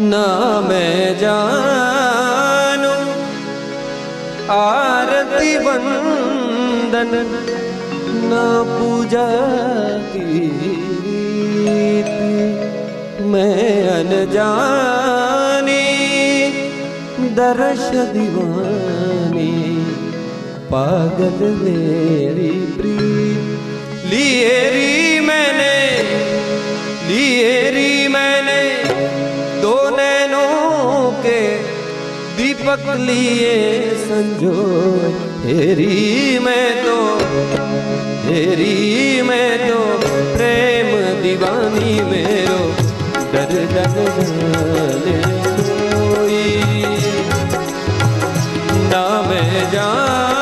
ना मैं जानू आरती वंदन ना पूजा गीत, मैं अनजानी दर्श दीवानी पागल मेरी प्रीत। लिए री मैंने दो नैनों के दीपक लिए संजो, हेरी मैं तो प्रेम दीवानी मेरो डर जाने कोई ना मैं जान